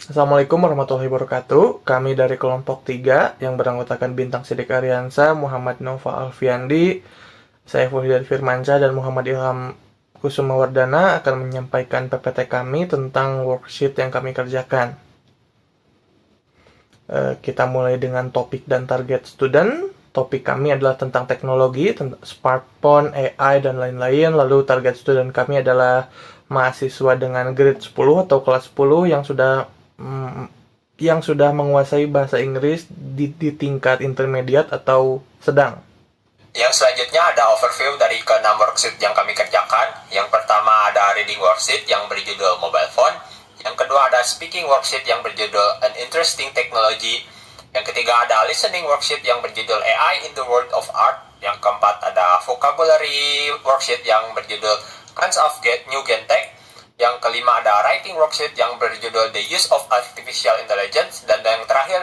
Assalamualaikum warahmatullahi wabarakatuh. Kami dari kelompok 3 yang beranggotakan Bintang Sidik Ariansa, Muhammad Nova Alfiandi, saya Fuhidar Firmansyah dan Muhammad Ilham Kusumawardana akan menyampaikan PPT kami tentang worksheet yang kami kerjakan. Kita mulai dengan topik dan target student. Topik kami adalah tentang teknologi, tentang smartphone, AI, dan lain-lain. Lalu target student kami adalah mahasiswa dengan grade 10 atau kelas 10 yang sudah menguasai bahasa Inggris di tingkat intermediate atau sedang. Yang selanjutnya ada overview dari ke-6 worksheet yang kami kerjakan. Yang pertama ada reading worksheet yang berjudul mobile phone. Yang kedua ada speaking worksheet yang berjudul An Interesting Technology. Yang ketiga ada listening worksheet yang berjudul AI in the World of Art. Yang keempat ada vocabulary worksheet yang berjudul Kinds of New Gen Tech. Yang kelima ada writing worksheet yang berjudul The Use of Artificial Intelligence. Dan yang terakhir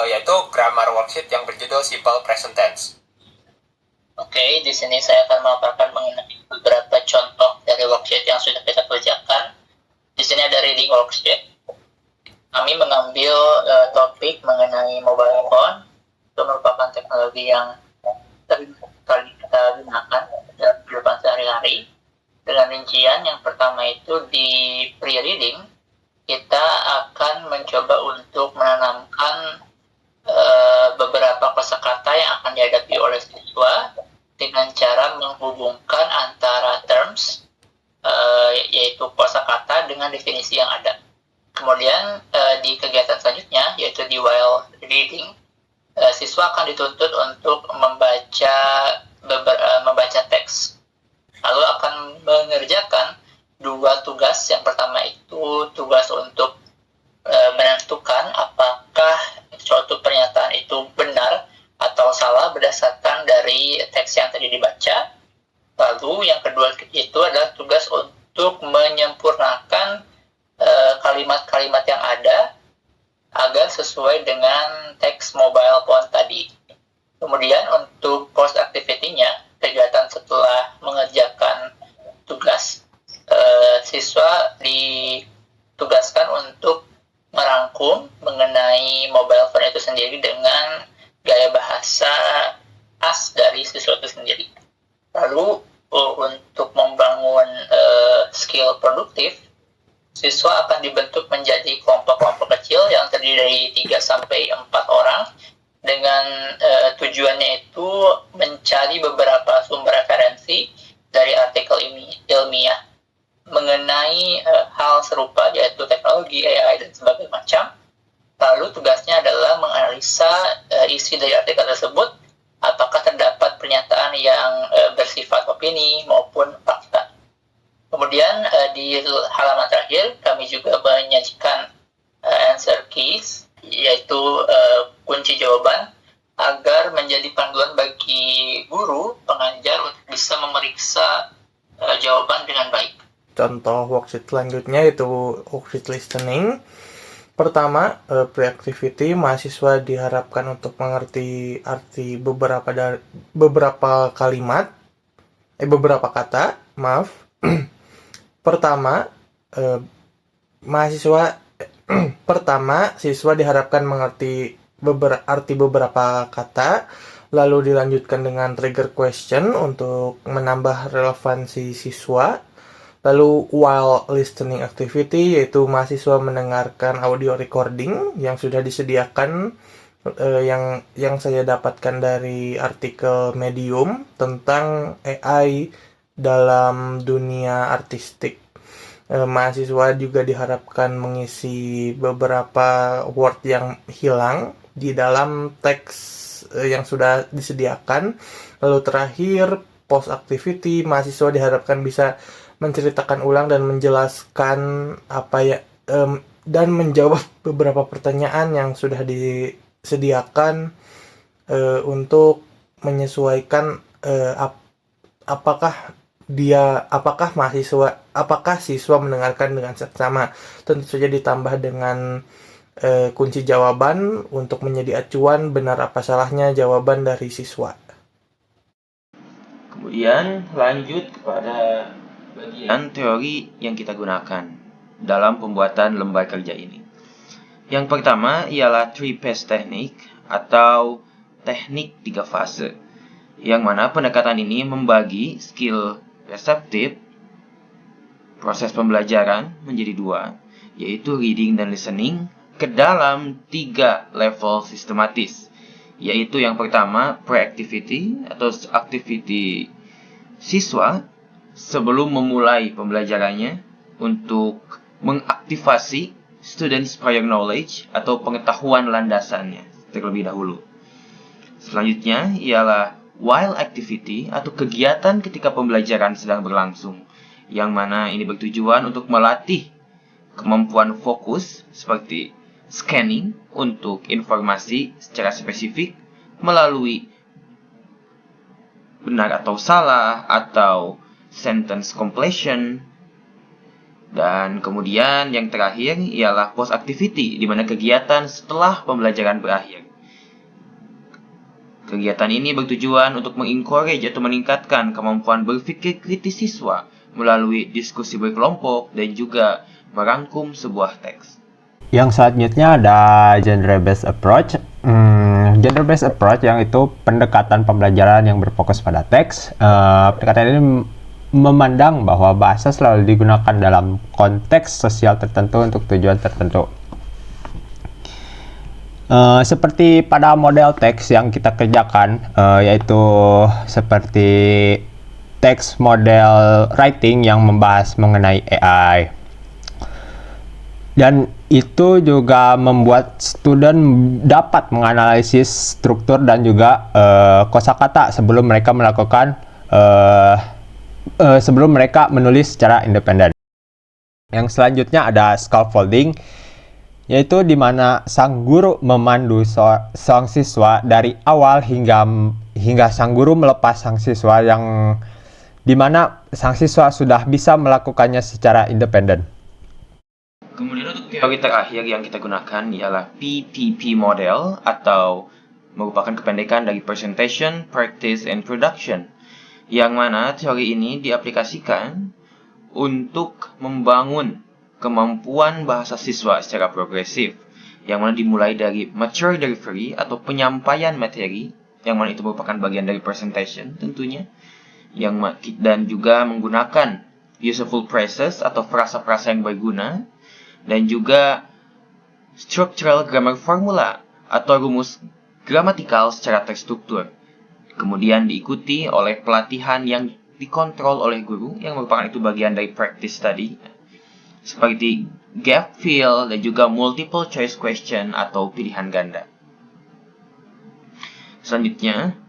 yaitu grammar worksheet yang berjudul Simple Present Tense. Oke, di sini saya akan memaparkan mengenai beberapa contoh dari worksheet yang sudah kita kerjakan. Di sini ada reading worksheet. Kami mengambil topik mengenai mobile phone. Itu merupakan teknologi yang sering kali kita gunakan dalam kehidupan sehari-hari. Dengan rincian yang pertama itu di pre-reading, kita akan mencoba untuk menanamkan beberapa kosakata yang akan dihadapi oleh siswa dengan cara menghubungkan antara terms yaitu kosakata dengan definisi yang ada. Kemudian di kegiatan selanjutnya yaitu di while reading, siswa akan dituntut untuk membaca teks. Lalu akan mengerjakan dua tugas. Yang pertama itu tugas untuk menentukan apakah suatu pernyataan itu benar atau salah berdasarkan dari teks yang tadi dibaca. Lalu yang kedua itu adalah tugas untuk menyempurnakan kalimat-kalimat yang ada agar sesuai dengan teks mobile phone tadi. Kemudian untuk post activity-nya, kegiatan setelah mengerjakan tugas, siswa ditugaskan untuk merangkum mengenai mobile phone itu sendiri dengan gaya bahasa khas dari siswa itu sendiri. Lalu untuk membangun skill produktif, siswa akan dibentuk menjadi kelompok-kelompok kecil yang terdiri dari 3-4 orang dengan tujuannya itu mencari beberapa sumber referensi dari artikel ilmiah mengenai hal serupa yaitu teknologi, AI, dan sebagainya macam. Lalu tugasnya adalah menganalisa isi dari artikel tersebut, apakah terdapat pernyataan yang bersifat opini maupun fakta. Kemudian di halaman terakhir kami juga menyajikan answer keys, yaitu kunci jawaban, agar menjadi panduan bagi guru pengajar untuk bisa memeriksa jawaban dengan baik. Contoh worksheet selanjutnya itu worksheet listening. Pertama, pre-activity, mahasiswa diharapkan untuk mengerti arti beberapa kata, maaf. Pertama, siswa diharapkan mengerti arti beberapa kata, lalu dilanjutkan dengan trigger question untuk menambah relevansi siswa. Lalu while listening activity, yaitu mahasiswa mendengarkan audio recording yang sudah disediakan, yang saya dapatkan dari artikel Medium tentang AI dalam dunia artistik. Mahasiswa juga diharapkan mengisi beberapa word yang hilang di dalam teks yang sudah disediakan. Lalu terakhir, post activity, mahasiswa diharapkan bisa menceritakan ulang dan menjelaskan dan menjawab beberapa pertanyaan yang sudah disediakan untuk menyesuaikan apakah siswa mendengarkan dengan seksama. Tentu saja ditambah dengan kunci jawaban untuk menjadi acuan benar apa salahnya jawaban dari siswa. Kemudian lanjut kepada bagian teori yang kita gunakan dalam pembuatan lembar kerja ini. Yang pertama ialah three-phase technique atau teknik 3 fase, yang mana pendekatan ini membagi skill reseptif proses pembelajaran menjadi 2, yaitu reading dan listening, ke dalam 3 level sistematis, yaitu yang pertama pre-activity atau activity siswa sebelum memulai pembelajarannya untuk mengaktifasi students prior knowledge atau pengetahuan landasannya terlebih dahulu. Selanjutnya ialah while activity atau kegiatan ketika pembelajaran sedang berlangsung, yang mana ini bertujuan untuk melatih kemampuan fokus seperti scanning untuk informasi secara spesifik melalui benar atau salah atau sentence completion. Dan kemudian yang terakhir ialah post activity, di mana kegiatan setelah pembelajaran berakhir. Kegiatan ini bertujuan untuk mengencourage atau meningkatkan kemampuan berpikir kritis siswa melalui diskusi berkelompok dan juga merangkum sebuah teks. Yang selanjutnya ada genre-based approach. Genre-based approach yang itu pendekatan pembelajaran yang berfokus pada teks. Pendekatan ini memandang bahwa bahasa selalu digunakan dalam konteks sosial tertentu untuk tujuan tertentu. Seperti pada model teks yang kita kerjakan, yaitu seperti teks model writing yang membahas mengenai AI. Dan itu juga membuat student dapat menganalisis struktur dan juga kosakata sebelum mereka melakukan sebelum mereka menulis secara independen. Yang selanjutnya ada scaffolding, yaitu di mana sang guru memandu sang siswa dari awal hingga sang guru melepas sang siswa, yang di mana sang siswa sudah bisa melakukannya secara independen. Kemudian untuk teori terakhir yang kita gunakan ialah PPP model atau merupakan kependekan dari Presentation, Practice, and Production, yang mana teori ini diaplikasikan untuk membangun kemampuan bahasa siswa secara progresif, yang mana dimulai dari mature delivery atau penyampaian materi, yang mana itu merupakan bagian dari presentation tentunya, dan juga menggunakan useful phrases atau frasa-frasa yang berguna, dan juga structural grammar formula atau rumus gramatikal secara terstruktur. Kemudian diikuti oleh pelatihan yang dikontrol oleh guru, yang merupakan itu bagian dari practice study, seperti gap fill dan juga multiple choice question atau pilihan ganda. Selanjutnya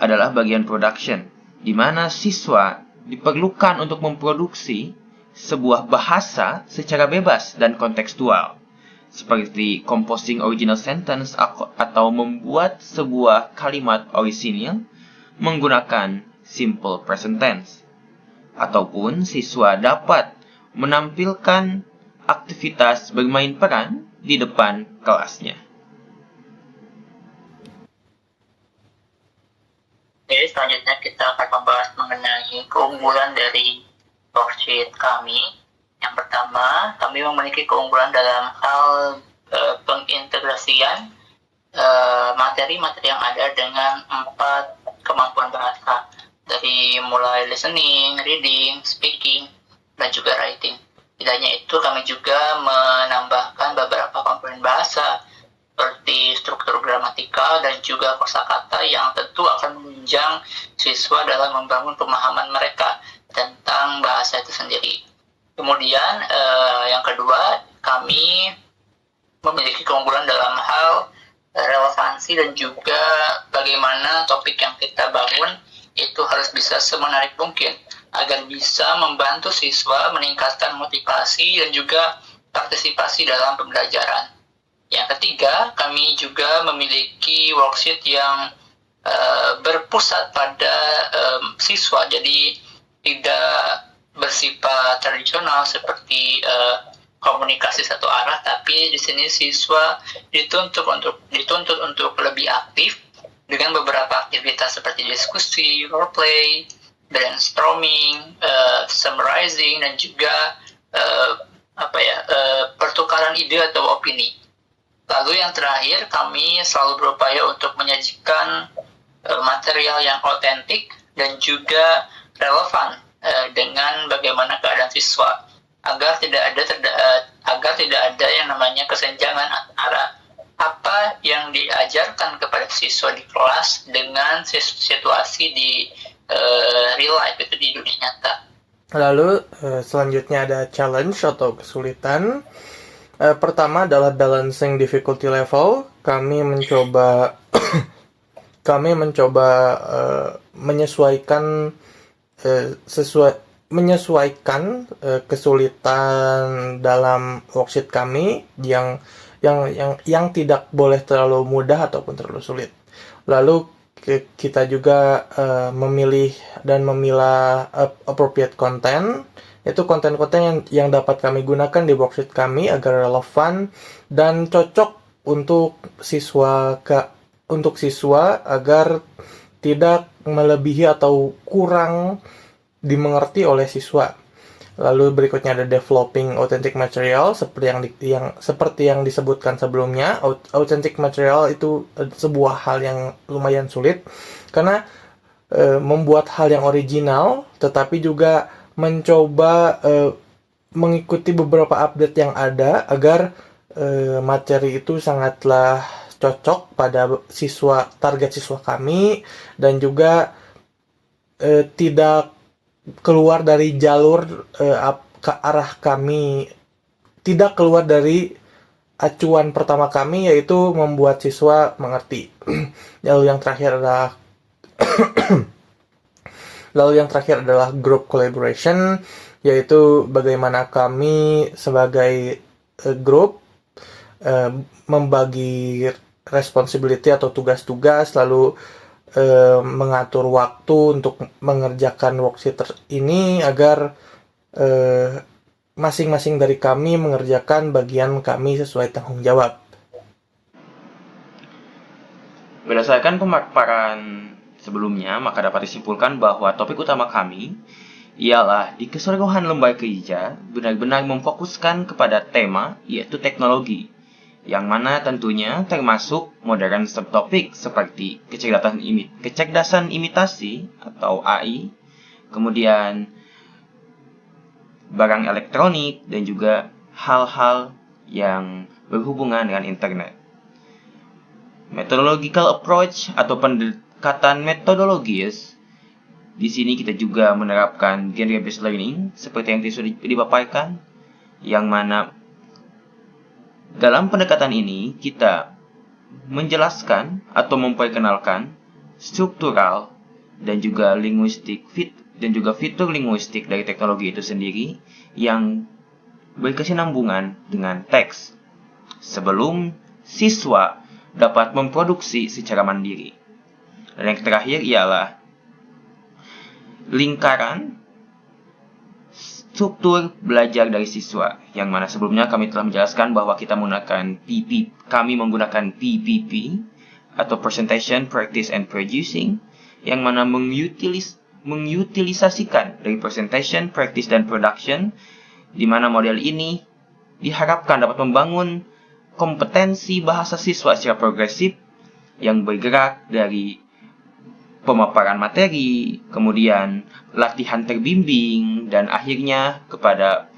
adalah bagian production, di mana siswa diperlukan untuk memproduksi sebuah bahasa secara bebas dan kontekstual, seperti composing original sentence atau membuat sebuah kalimat orisinil menggunakan simple present tense. Ataupun siswa dapat menampilkan aktivitas bermain peran di depan kelasnya. Oke, selanjutnya kita akan membahas mengenai keunggulan dari worksheet kami. Yang pertama, kami memiliki keunggulan dalam hal pengintegrasian materi-materi yang ada dengan 4 kemampuan bahasa, dari mulai listening, reading, speaking, dan juga writing. Tidak hanya itu, kami juga menambahkan beberapa komponen bahasa seperti struktur gramatikal dan juga kosakata yang tentu akan menunjang siswa dalam membangun pemahaman mereka tentang bahasa itu sendiri. Kemudian yang kedua, kami memiliki keunggulan dalam hal relevansi dan juga bagaimana topik yang kita bangun itu harus bisa semenarik mungkin agar bisa membantu siswa meningkatkan motivasi dan juga partisipasi dalam pembelajaran. Yang ketiga, kami juga memiliki worksheet yang berpusat pada siswa, jadi tidak bersifat tradisional seperti komunikasi satu arah, tapi di sini siswa dituntut untuk lebih aktif dengan beberapa aktivitas seperti diskusi, role play, brainstorming, summarizing, dan juga pertukaran ide atau opini. Lalu yang terakhir, kami selalu berupaya untuk menyajikan material yang otentik dan juga relevan dengan bagaimana keadaan siswa, agar tidak ada yang namanya kesenjangan antara apa yang diajarkan kepada siswa di kelas dengan situasi di real life, itu di dunia nyata. Lalu selanjutnya ada challenge atau kesulitan. Pertama adalah balancing difficulty level. Kami mencoba menyesuaikan kesulitan dalam worksheet kami yang tidak boleh terlalu mudah ataupun terlalu sulit. Lalu kita juga memilih dan memilah appropriate content. Itu konten-konten yang dapat kami gunakan di worksheet kami agar relevan dan cocok untuk siswa agar tidak melebihi atau kurang dimengerti oleh siswa. Lalu berikutnya ada developing authentic material seperti yang disebutkan sebelumnya. Authentic material itu sebuah hal yang lumayan sulit karena membuat hal yang original tetapi juga mencoba mengikuti beberapa update yang ada agar materi itu sangatlah cocok pada target siswa kami dan juga tidak keluar dari jalur ke arah kami, tidak keluar dari acuan pertama kami, yaitu membuat siswa mengerti. Lalu yang terakhir adalah group collaboration, yaitu bagaimana kami sebagai grup membagi responsibility atau tugas-tugas, lalu mengatur waktu untuk mengerjakan worksheet ini agar masing-masing dari kami mengerjakan bagian kami sesuai tanggung jawab. Berdasarkan pemaparan sebelumnya, maka dapat disimpulkan bahwa topik utama kami ialah di keseluruhan lembaga kerja benar-benar memfokuskan kepada tema, yaitu teknologi, yang mana tentunya termasuk modern subtopik seperti kecerdasan imitasi atau AI, kemudian barang elektronik, dan juga hal-hal yang berhubungan dengan internet. Methodological approach atau pendekatan metodologis, di sini kita juga menerapkan genre-based learning seperti yang sudah dipaparkan, yang mana dalam pendekatan ini kita menjelaskan atau memperkenalkan struktural dan juga fitur linguistik dari teknologi itu sendiri yang berkesinambungan dengan teks sebelum siswa dapat memproduksi secara mandiri. Dan yang terakhir ialah lingkaran struktur belajar dari siswa, yang mana sebelumnya kami telah menjelaskan bahwa kami menggunakan PPP atau Presentation, Practice, and Producing, yang mana mengutilisasikan dari Presentation, Practice, dan Production, di mana model ini diharapkan dapat membangun kompetensi bahasa siswa secara progresif yang bergerak dari pemaparan materi, kemudian latihan terbimbing, dan akhirnya kepada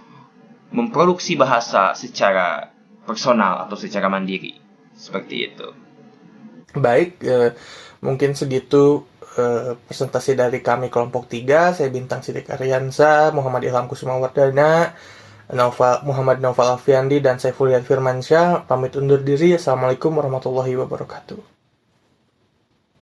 memproduksi bahasa secara personal atau secara mandiri. Seperti itu. Baik, mungkin segitu presentasi dari kami kelompok 3. Saya Bintang Sidik Aryansa, Muhammad Ilham Kusumawardana, Muhammad Naufal Alfiandi, dan Saiful Firmansyah pamit undur diri. Assalamualaikum warahmatullahi wabarakatuh.